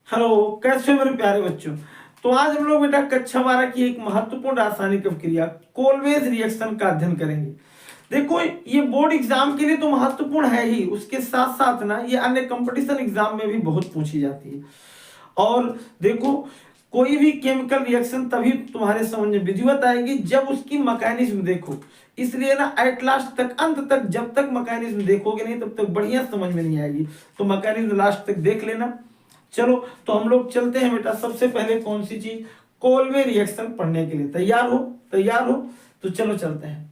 Hello, कैसे हो मेरे प्यारे बच्चों। तो आज हम लोग बेटा कक्षा 12 की एक महत्वपूर्ण रासायनिक अभिक्रिया कोलवेज रिएक्शन का अध्ययन करेंगे। देखो, ये बोर्ड एग्जाम के लिए तो महत्वपूर्ण है ही, उसके साथ साथ ना ये अन्य कंपटीशन एग्जाम में भी बहुत पूछी जाती है। और देखो, कोई भी केमिकल रिएक्शन तभी तुम्हारे समझ में विधिवत आएगी जब उसकी मैकेनिज्म देखो। इसलिए ना एट लास्ट तक, अंत तक, जब तक मैकेनिज्म देखोगे नहीं तब तक बढ़िया समझ में नहीं आएगी। तो मैकेनिज्म लास्ट तक देख लेना। चलो, तो हम लोग चलते हैं बेटा। सबसे पहले कौन सी चीज, कोलवे रिएक्शन पढ़ने के लिए तैयार हो? तैयार हो तो चलो चलते हैं।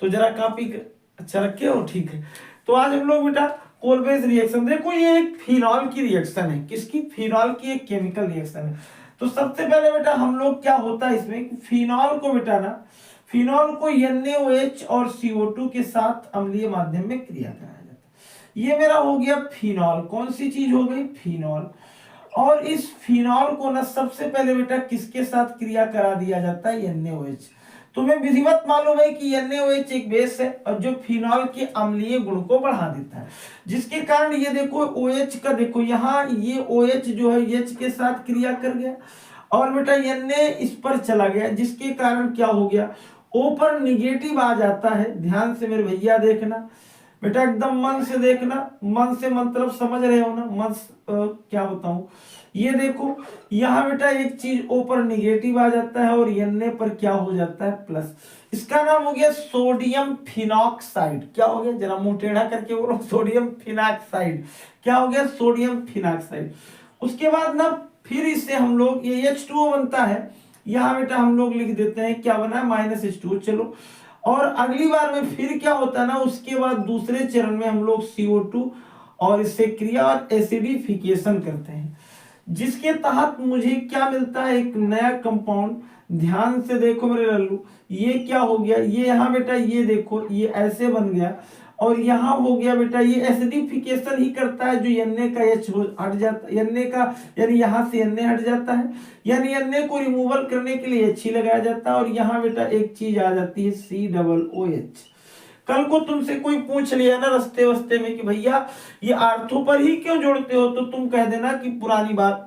तो जरा कॉपी अच्छा रखे हो, ठीक है। तो आज हम लोग बेटा कोलवेज रिएक्शन, देखो ये एक फिनॉल की रिएक्शन है। किसकी? फिनॉल की एक केमिकल रिएक्शन है। तो सबसे पहले बेटा हम लोग क्या होता है इसमें, फिनॉल को बेटा ना, फिनॉल को NaOH और CO2 के साथ अम्लीय माध्यम में क्रिया कराया जाता है। ये मेरा हो गया फिनॉल। कौन सी चीज हो गई? फिनॉल। और इस फिनॉल को ना सबसे पहले बेटा किसके साथ क्रिया करा दिया जाता है? NaOH। तुम्हें विधिवत मालूम है कि NaOH एक बेस है और जो फिनॉल के अम्लीय गुण को बढ़ा देता है, जिसके कारण ये देखो OH का, देखो यहाँ ये OH जो है H के साथ क्रिया कर गया और बेटा Na इस पर चला गया, जिसके कारण क्या हो गया? O पर निगेटिव आ जाता है। ध्यान से मेरे भैया देखना बेटा, एकदम मन से देखना। मन से मतलब समझ रहे हो ना? मन क्या बताऊं, ये देखो यहाँ बेटा एक चीज ऊपर निगेटिव आ जाता है और Na पर क्या हो जाता है? प्लस। इसका नाम हो गया सोडियम फिनॉक्साइड। क्या हो गया? जरा मुंह टेढ़ा करके बोलो, सोडियम फिनॉक्साइड। क्या हो गया? Sodium phenoxide. उसके बाद ना फिर इससे हम लोग ये H2O बनता है। यहाँ बेटा हम लोग लिख देते हैं क्या बना है? -H2O। चलो, और अगली बार में फिर क्या होता है ना, उसके बाद दूसरे चरण में हम लोग CO2 और इससे क्रिया और एसिडिफिकेशन करते हैं, जिसके तहत मुझे क्या मिलता है? एक नया कंपाउंड। ध्यान से देखो मेरे लल्लू, ये क्या हो गया? ये यहाँ बेटा ये देखो, ये ऐसे बन गया और यहाँ हो गया बेटा, ये एसिडिफिकेशन ही करता है। जो Na का H हट जाता है, Na का यानी यहाँ से Na हट जाता है, यानी Na को रिमूवल करने के लिए H ही लगाया जाता है और यहाँ बेटा एक चीज आ जाती है COOH। कल को तुमसे कोई पूछ लिया ना रास्ते वस्ते में कि भैया ये आर्थो पर ही क्यों जोड़ते हो, तो तुम कह देना कि पुरानी बात,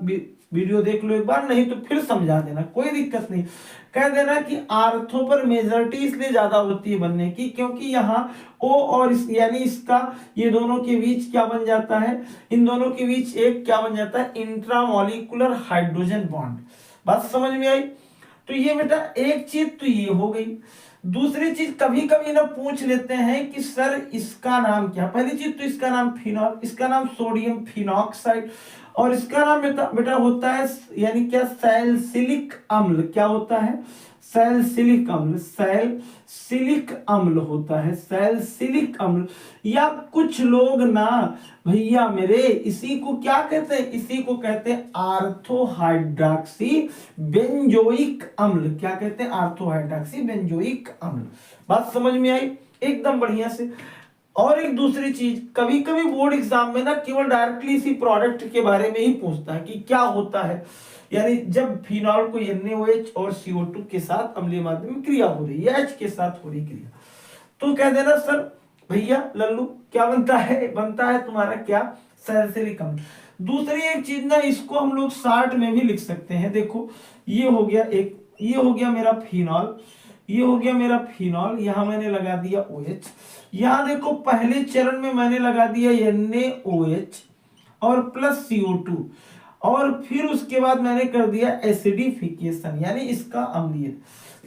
वीडियो देख लो एक बार, नहीं तो फिर समझा देना, कोई दिक्कत नहीं। कह देना कि आर्थो पर मेजॉरिटी इसलिए ज्यादा होती है बनने की क्योंकि यहाँ O और इस यानी इसका, ये दोनों के बीच क्या बन जाता है? इन दोनों के बीच एक क्या बन जाता है? Intramolecular hydrogen bond. बात समझ में आई? तो ये बेटा एक चीज तो ये हो गई। दूसरी चीज कभी कभी ना पूछ लेते हैं कि सर इसका नाम क्या? पहली चीज तो इसका नाम फिनॉल, इसका नाम सोडियम फिनॉक्साइड और इसका नाम बेटा होता है यानी क्या? सैलिसिलिक अम्ल। क्या होता है? सैलिसिलिक अम्ल। सैलिसिलिक अम्ल होता है, सैलिसिलिक अम्ल। या कुछ लोग ना भैया मेरे इसी को क्या कहते हैं? इसी को कहते हैं आर्थो हाइड्रॉक्सी बेंजोइक अम्ल। क्या कहते हैं? आर्थो हाइड्रॉक्सी बेंजोइक अम्ल। बात समझ में आई? एकदम बढ़िया से। और एक दूसरी चीज, कभी कभी बोर्ड एग्जाम में ना केवल डायरेक्टली इसी प्रोडक्ट के बारे में ही पूछता है कि क्या होता है, यानी जब फिनॉल को NaOH और CO2 के साथ अम्लीय माध्यम में क्रिया हो रही है, H के साथ हो रही क्रिया, तो कह देना सर भैया लल्लू क्या बनता है? बनता है तुम्हारा क्या? सैलिसिलिक अम्ल। दूसरी एक चीज ना, इसको हम लोग शार्ट में भी लिख सकते हैं। देखो ये हो गया एक, ये हो गया मेरा फिनॉल, ये हो गया मेरा फिनॉल, यहां मैंने लगा दिया OH। यहां देखो पहले चरण में मैंने लगा दिया NaOH और प्लस CO2 और फिर उसके बाद मैंने कर दिया एसिडिफिकेशन यानी इसका अम्लीय।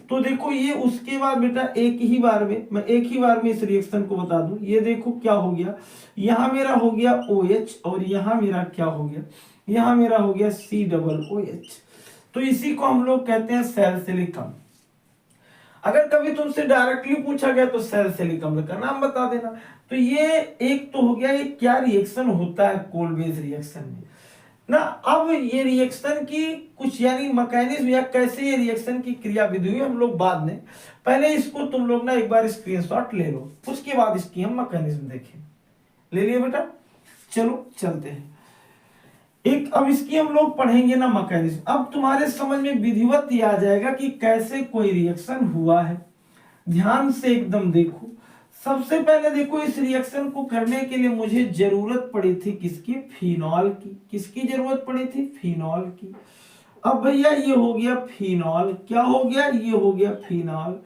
तो देखो ये उसके बाद बेटा एक ही बार में, मैं एक ही बार में इस रिएक्शन को बता दूं। ये देखो क्या हो गया, यहां मेरा हो गया OH और यहां मेरा क्या हो गया? यहां मेरा हो गया COOH। तो इसी को हम लोग कहते हैं सैलिसिलिक अम्ल। अगर कभी तुमसे डायरेक्टली पूछा गया तो सैलिसिलिक अम्ल का नाम बता देना। तो ये एक तो हो गया, ये क्या रिएक्शन होता है कोलवेज रिएक्शन में ना। अब ये रिएक्शन की कुछ यानी मैकेनिज्म या कैसे ये रिएक्शन की क्रिया विधि हुई हम लोग बाद में, पहले इसको तुम लोग ना एक बार स्क्रीनशॉट ले लो, उसके बाद इसकी हम मैकेनिज्म देखें। ले लिया बेटा? चलो चलते हैं एक, अब इसकी हम लोग पढ़ेंगे ना मैकेनिज्म। अब तुम्हारे समझ में विधिवत आ जाएगा कि कैसे कोई रिएक्शन हुआ है। ध्यान से एकदम देखो, सबसे पहले देखो इस रिएक्शन को करने के लिए मुझे जरूरत पड़ी थी किसकी, फिनॉल की। किसकी जरूरत पड़ी थी, फिनॉल की। अब भैया ये हो गया फिनॉल, क्या हो गया, ये हो गया फिनॉल,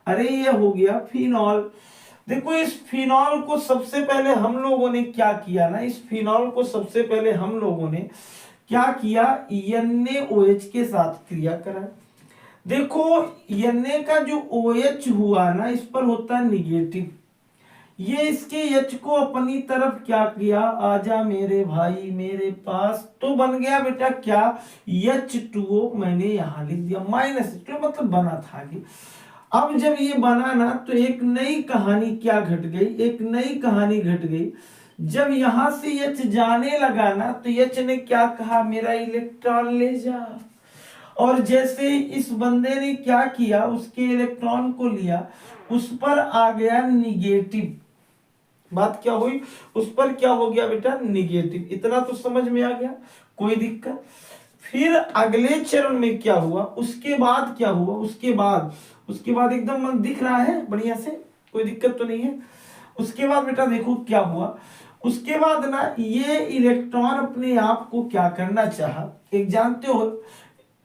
अरे ये हो गया फिनॉल। देखो इस फिनॉल को सबसे पहले हम लोगों ने क्या किया ना, इस फिनॉल को सबसे पहले हम लोगों ने क्या किया, NaOH के साथ क्रिया करा। देखो Na का जो OH हुआ ना, इस पर होता है निगेटिव, ये इसके H को अपनी तरफ क्या किया, आजा मेरे भाई मेरे पास, तो बन गया बेटा क्या, H2O, मैंने यहां लिख दिया माइनस, मतलब बना था आगे। अब जब ये बना ना तो एक नई कहानी क्या घट गई, एक नई कहानी घट गई। जब यहां से H जाने लगा ना तो H ने क्या कहा, मेरा इलेक्ट्रॉन ले जा। और जैसे इस बंदे ने क्या किया, उसके इलेक्ट्रॉन को लिया, उस पर आ गया निगेटिव। बात क्या हुई, उस पर क्या हो गया बेटा, निगेटिव। इतना तो समझ में आ गया, कोई दिक्कत। फिर अगले चरण में क्या हुआ, उसके बाद क्या हुआ, उसके बाद एकदम मन दिख रहा है बढ़िया से, कोई दिक्कत तो नहीं है। उसके बाद बेटा देखो क्या हुआ, उसके बाद ना ये इलेक्ट्रॉन अपने आप को क्या करना चाहा, एक जानते हो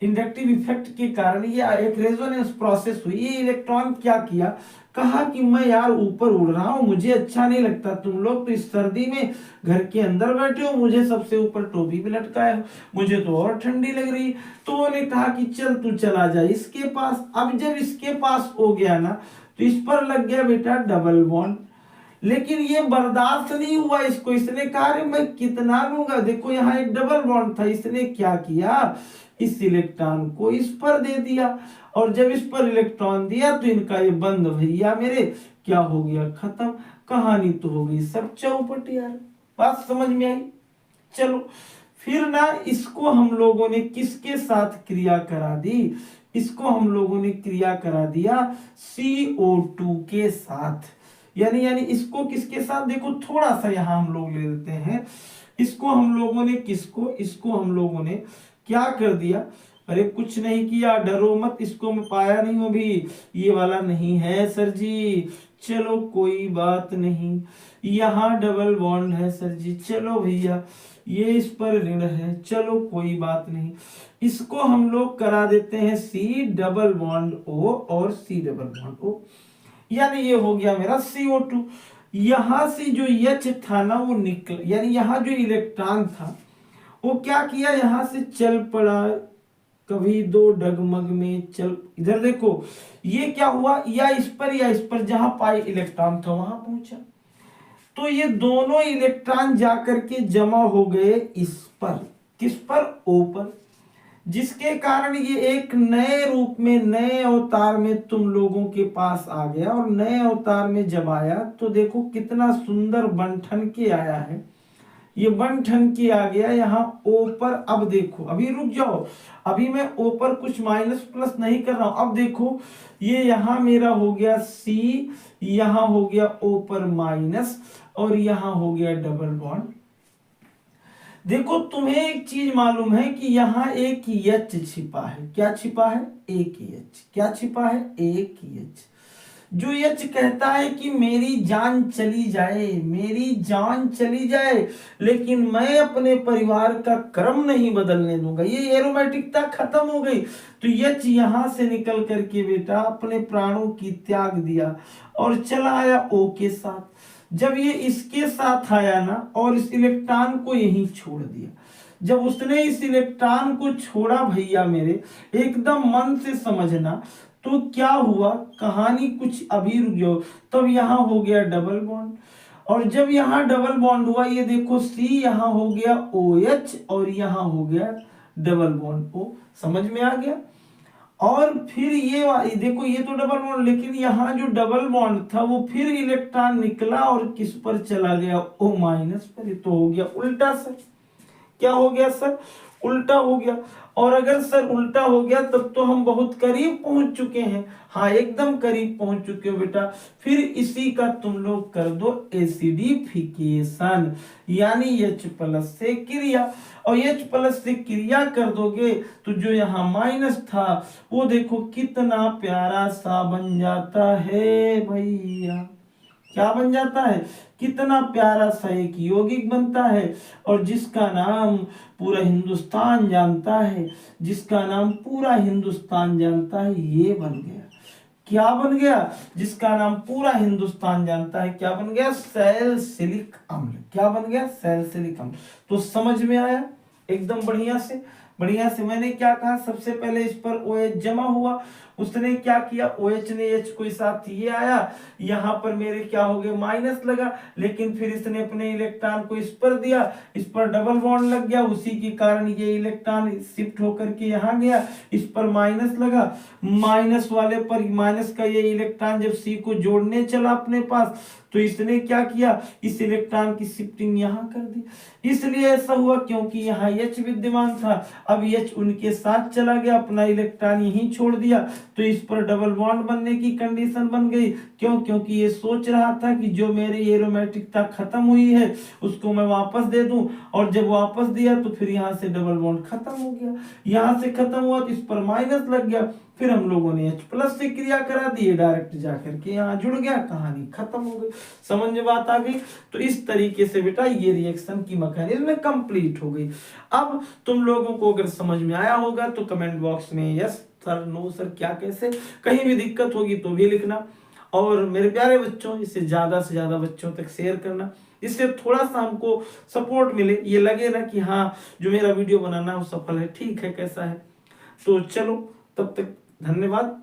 इंडक्टिव इफेक्ट के कारण ये एक रेजोनेंस प्रोसेस हुई। ये इलेक्ट्रॉन क्या किया, कहा कि मैं यार ऊपर उड़ रहा हूं, मुझे अच्छा नहीं लगता, तुम लोग तो इस सर्दी में घर के अंदर बैठे हो, मुझे सबसे ऊपर टोपी भी लटकाए हो, मुझे तो और ठंडी लग रही। तो उन्होंने कहा कि चल तू चला जा इसके पास। अब जब इसके पास हो गया ना तो इस पर लग गया बेटा डबल बॉन्ड, लेकिन ये बर्दाश्त नहीं हुआ इसको, इसने कहा अरे मैं कितना लूंगा। देखो यहाँ एक डबल बॉन्ड था, इसने क्या किया, इस इलेक्ट्रॉन को इस पर दे दिया, और जब इस पर इलेक्ट्रॉन दिया तो इनका ये बंद भैया मेरे क्या हो गया, खत्म। कहानी तो हो गई सब चौपट यार, बात समझ में आई। चलो फिर ना इसको हम लोगों ने किसके साथ क्रिया करा दी, इसको हम लोगों ने क्रिया करा दिया CO2 के साथ। यानी इसको किसके साथ, देखो थोड़ा सा यहां हम लोग ले लेते हैं, इसको हम लोगों ने किसको, इसको हम लोगों ने क्या कर दिया, अरे कुछ नहीं किया, डरो मत, इसको मैं पाया नहीं हूं अभी, ये वाला नहीं है सर जी, चलो कोई बात नहीं, यहाँ डबल बॉन्ड है सर जी, चलो भैया ये इस पर ऋण है, चलो कोई बात नहीं, इसको हम लोग करा देते हैं C डबल बॉन्ड O और C डबल बॉन्ड O, यानी ये हो गया मेरा CO2। यहां से जो H था ना वो निकल, यानी यहाँ जो इलेक्ट्रॉन था वो क्या किया, यहां से चल पड़ा, कभी दो डगमग में चल, इधर देखो ये क्या हुआ, या इस पर जहां पाई इलेक्ट्रॉन था वहां पहुंचा, तो ये दोनों इलेक्ट्रॉन जाकर के जमा हो गए इस पर, किस पर, O पर, जिसके कारण ये एक नए रूप में, नए अवतार में तुम लोगों के पास आ गया। और नए अवतार में जब आया तो देखो कितना सुंदर बन ठन के आया है, ये बन ठन के आ गया यहाँ O पर। अब देखो अभी रुक जाओ, अभी मैं O पर कुछ माइनस प्लस नहीं कर रहा हूं। अब देखो ये यहाँ मेरा हो गया C, यहाँ हो गया O पर माइनस, और यहाँ हो गया डबल बॉन्ड। देखो तुम्हें एक चीज मालूम है कि यहाँ एक H छिपा है, क्या छिपा है, एक H, क्या छिपा है, एक H, जो H कहता है कि मेरी जान चली जाए, मेरी जान चली जाए, लेकिन मैं अपने परिवार का क्रम नहीं बदलने दूंगा। ये एरोमेटिकता खत्म हो गई, तो H यहां से निकल करके बेटा अपने प्राणों की त्याग दिया और चला आया O के साथ। जब ये इसके साथ आया ना और इस इलेक्ट्रॉन को यहीं छोड़ दिया, जब उसने इस इलेक्ट्रॉन को छोड़ा भैया मेरे, एकदम मन से समझना, तो क्या हुआ, कहानी कुछ अभी रुक जाओ, तब यहां हो गया डबल बॉन्ड, और जब यहां डबल बॉन्ड हुआ, ये देखो C यहां हो गया OH और यहां हो गया डबल बॉन्ड O, समझ में आ गया। और फिर ये देखो ये तो डबल बॉन्ड, लेकिन यहाँ जो डबल बॉन्ड था वो फिर इलेक्ट्रॉन निकला और किस पर चला गया, O माइनस पर। ये तो हो गया उल्टा सर, क्या हो गया सर, उल्टा हो गया। और अगर सर उल्टा हो गया तब तो हम बहुत करीब पहुंच चुके हैं, हाँ एकदम करीब पहुंच चुके हो बेटा। फिर इसी का तुम लोग कर दो एसिडिफिकेशन, यानी H+ से क्रिया, और H+ से क्रिया कर दोगे तो जो यहाँ माइनस था वो देखो कितना प्यारा सा बन जाता है भैया, क्या बन जाता है, कितना प्यारा सा एक यौगिक बनता है, और जिसका नाम पूरा हिंदुस्तान जानता है, जिसका नाम पूरा हिंदुस्तान जानता है, ये बन गया। क्या बन गया, जिसका नाम पूरा हिंदुस्तान जानता है, क्या बन गया, सैलिसिलिक अम्ल। क्या बन गया, सैलिसिलिक अम्ल। तो समझ में आया एकदम बढ़िया से। बढ़िया से मैंने क्या कहा, सबसे पहले इस पर OH जमा हुआ, उसने क्या किया, OH ने H को साथ ये आया, यहाँ पर मेरे क्या हो गया, माइनस लगा, लेकिन फिर इसने अपने इलेक्ट्रॉन को इस पर दिया, इस पर डबल बॉन्ड लग गया, उसी के कारण ये इलेक्ट्रॉन शिफ्ट होकर के यहाँ गया, इस पर माइनस लगा, माइनस वाले पर माइनस का ये इलेक्ट्रॉन जब C को जोड़ने चला अपने पास, तो इसने क्या किया, इस इलेक्ट्रॉन की शिफ्टिंग यहाँ कर दी। इसलिए ऐसा हुआ क्योंकि यहाँ H विद्यमान था, अब H उनके साथ चला गया, अपना इलेक्ट्रॉन यहीं छोड़ दिया, तो इस पर डबल बॉन्ड बनने की कंडीशन बन गई। क्यों, क्योंकि ये सोच रहा था कि जो मेरी एरोमेटिकता खत्म हुई है उसको मैं वापस दे दूं, और जब वापस दिया तो फिर यहाँ से डबल बॉन्ड खत्म हो गया, यहाँ से खत्म हुआ तो इस पर माइनस लग गया, फिर हम लोगों ने H+ से क्रिया करा दी, डायरेक्ट जाकर के यहाँ जुड़ गया, कहानी खत्म हो गई। समझ में बात आ गई। तो इस तरीके से बेटा ये रिएक्शन की मैकेनिज्म कंप्लीट हो गई। अब तुम लोगों को अगर समझ में आया होगा तो कमेंट बॉक्स में यस सर, नो सर, क्या, कैसे, कहीं भी दिक्कत होगी तो भी लिखना, और मेरे प्यारे बच्चों इसे ज्यादा से ज्यादा बच्चों तक शेयर करना, इससे थोड़ा सा हमको सपोर्ट मिले, ये लगे ना कि हाँ जो मेरा वीडियो बनाना है वो सफल है, ठीक है, कैसा है। तो चलो तब तक धन्यवाद।